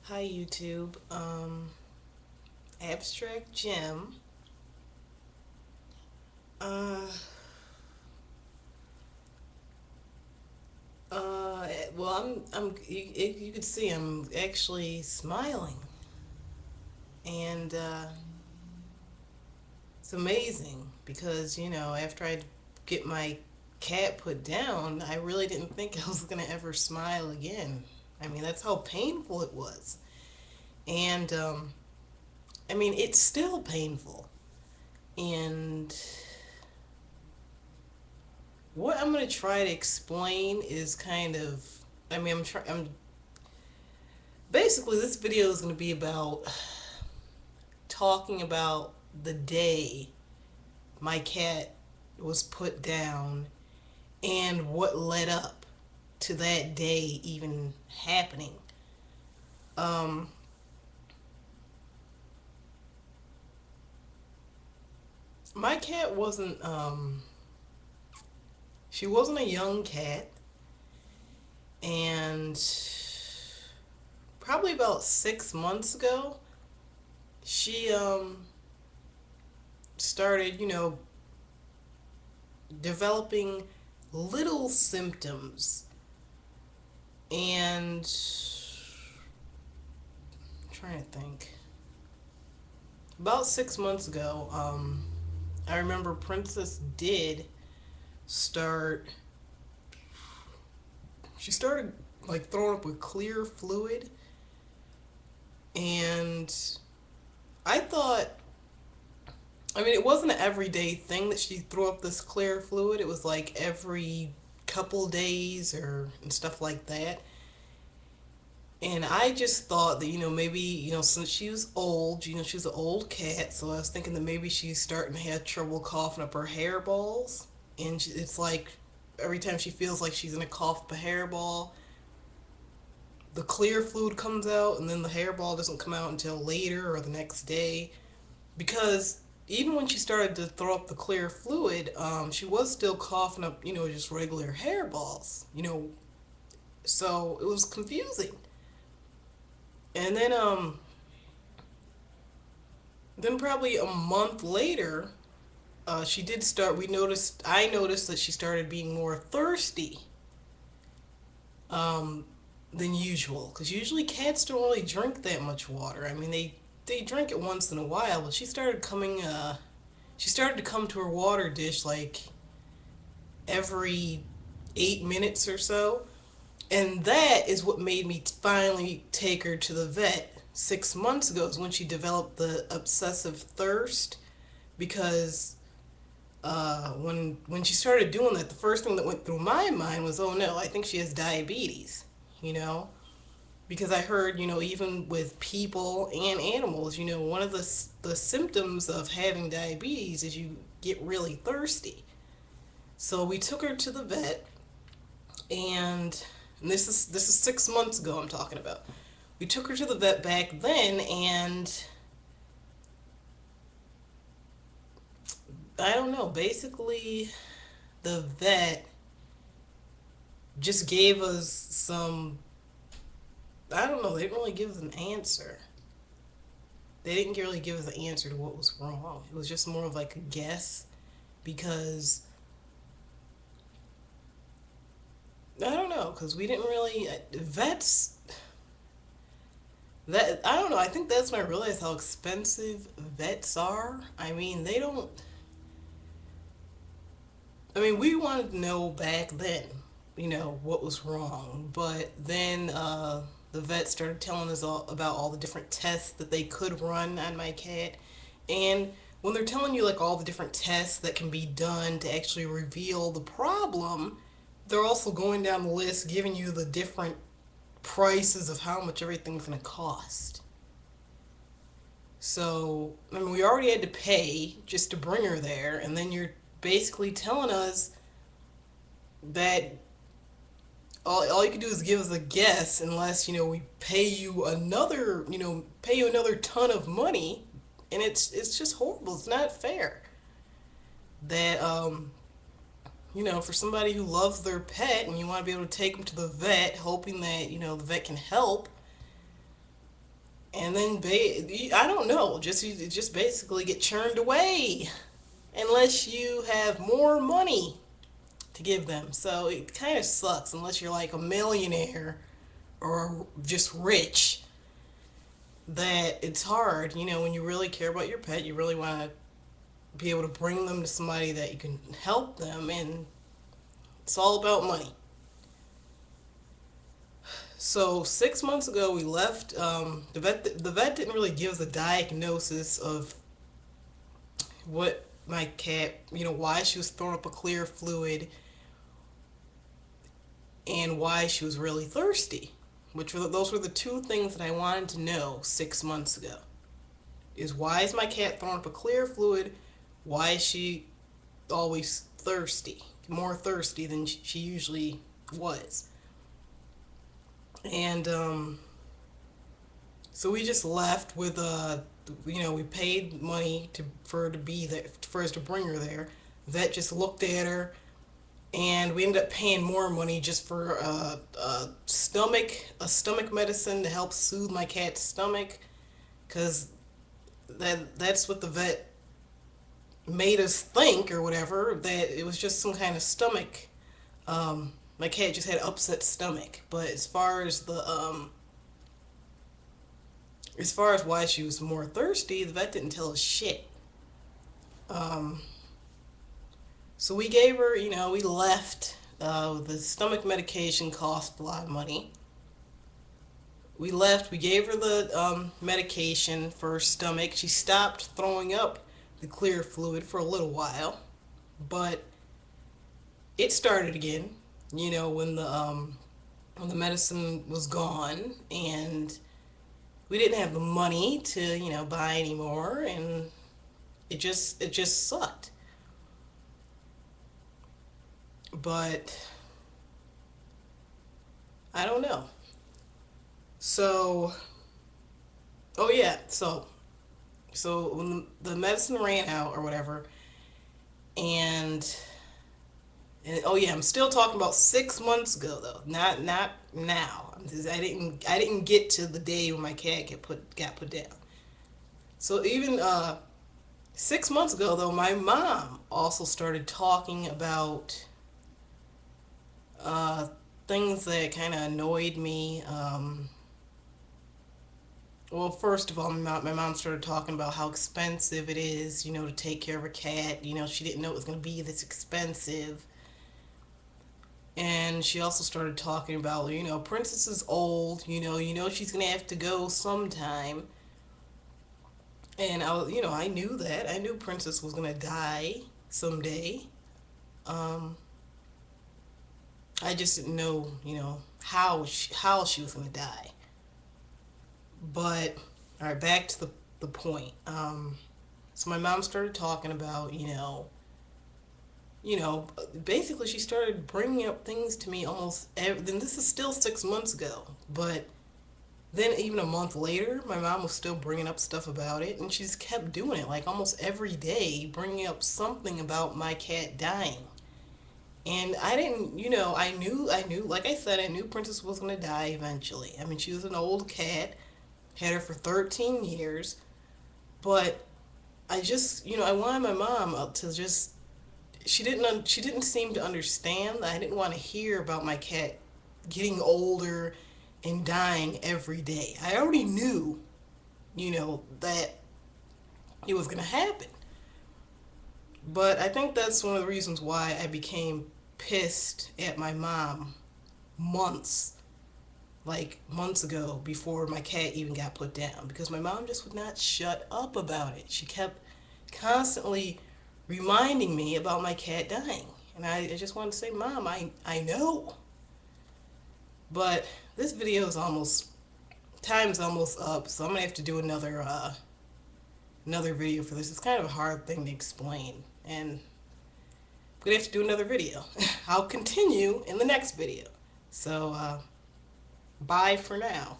Hi YouTube. Abstract Gem. Uh, well, you could see I'm actually smiling, and it's amazing because after I get my cat put down, I really didn't think I was gonna ever smile again. I mean, that's how painful it was, and I mean, it's still painful, and what I'm gonna try to explain is kind of, I'm basically this video is gonna be about talking about the day my cat was put down and what led up to that day even happening. Um, my cat wasn't, she wasn't a young cat, and probably about 6 months ago, she started, developing little symptoms. And I'm trying to think. About 6 months ago, I remember Princess did start. She started like throwing up with clear fluid, and I thought. I mean, it wasn't an everyday thing that she threw up this clear fluid. It was like every couple days or and stuff like that. And I just thought that, maybe, since she was old, she's an old cat, so I was thinking that maybe she's starting to have trouble coughing up her hairballs. And it's like every time she feels like she's gonna cough up a hairball, the clear fluid comes out, and then the hairball doesn't come out until later or the next day. Because even when she started to throw up the clear fluid, she was still coughing up, just regular hairballs, so it was confusing. And then probably a month later, she did start. I noticed that she started being more thirsty um, than usual. Because usually cats don't really drink that much water. I mean, they drink it once in a while, but she started coming. She started to come to her water dish like every 8 minutes or so. And that is what made me finally take her to the vet 6 months ago, is when she developed the obsessive thirst. Because when she started doing that, the first thing that went through my mind was, oh no, I think she has diabetes. You know, because I heard, even with people and animals, one of the symptoms of having diabetes is you get really thirsty. So we took her to the vet, and this is 6 months ago I'm talking about. We took her to the vet back then, and I don't know. Basically, the vet just gave us some. I don't know. They didn't really give us an answer. They didn't really give us an answer to what was wrong. It was just more of like a guess, because I don't know, because we didn't really vets. That I don't know. I think that's when I realized how expensive vets are. I mean, they don't. I mean, we wanted to know back then, what was wrong. But then the vet started telling us all about all the different tests that they could run on my cat. And when they're telling you like all the different tests that can be done to actually reveal the problem, they're also going down the list giving you the different prices of how much everything's going to cost. So, I mean, we already had to pay just to bring her there, and then you're basically telling us that all you can do is give us a guess, unless we pay you another ton of money. And it's just horrible. It's not fair that for somebody who loves their pet and you want to be able to take them to the vet hoping that the vet can help, and then I don't know, just you just basically get churned away unless you have more money to give them. So it kind of sucks unless you're like a millionaire or just rich, that it's hard. When you really care about your pet, you really want to be able to bring them to somebody that you can help them, and it's all about money. So 6 months ago, we left. The vet didn't really give us a diagnosis of what my cat, why she was throwing up a clear fluid and why she was really thirsty. Those were the two things that I wanted to know 6 months ago. Is why is my cat throwing up a clear fluid? Why is she always thirsty? More thirsty than she usually was. And so we just left with we paid money for her to be there, for us to bring her there. Vet just looked at her, and we ended up paying more money just for a stomach medicine to help soothe my cat's stomach, because that's what the vet made us think or whatever, that it was just some kind of stomach. My cat just had upset stomach, but as far as why she was more thirsty, the vet didn't tell us shit. Um, so we gave her, we left. The stomach medication cost a lot of money. We left. We gave her the medication for her stomach. She stopped throwing up the clear fluid for a little while, but it started again. When the medicine was gone, and we didn't have the money to buy anymore, and it just sucked. But I don't know. So, oh yeah, so when the medicine ran out or whatever, and oh yeah, I'm still talking about 6 months ago though, not now. I didn't get to the day when my cat got put down. So even 6 months ago though, my mom also started talking about uh, things that kind of annoyed me. Well, first of all, my mom started talking about how expensive it is, to take care of a cat. She didn't know it was going to be this expensive. And she also started talking about, Princess is old, she's going to have to go sometime. And I knew that. I knew Princess was going to die someday. Um, I just didn't know, how she was going to die. But all right, back to the point. So my mom started talking about, you know, basically she started bringing up things to me then this is still 6 months ago, but then even a month later, my mom was still bringing up stuff about it, and she just kept doing it, like almost every day, bringing up something about my cat dying. And I didn't, I knew, like I said, I knew Princess was gonna die eventually. I mean, she was an old cat, had her for 13 years, but I just, I wanted my mom to just, she didn't seem to understand. I didn't want to hear about my cat getting older and dying every day. I already knew, that it was going to happen. But I think that's one of the reasons why I became pissed at my mom months, like months ago, before my cat even got put down, because my mom just would not shut up about it. She kept constantly reminding me about my cat dying. And I just wanted to say, Mom, I know. But this video is time's almost up, so I'm gonna have to do another video for this. It's kind of a hard thing to explain, and I'm gonna have to do another video. I'll continue in the next video. So bye for now.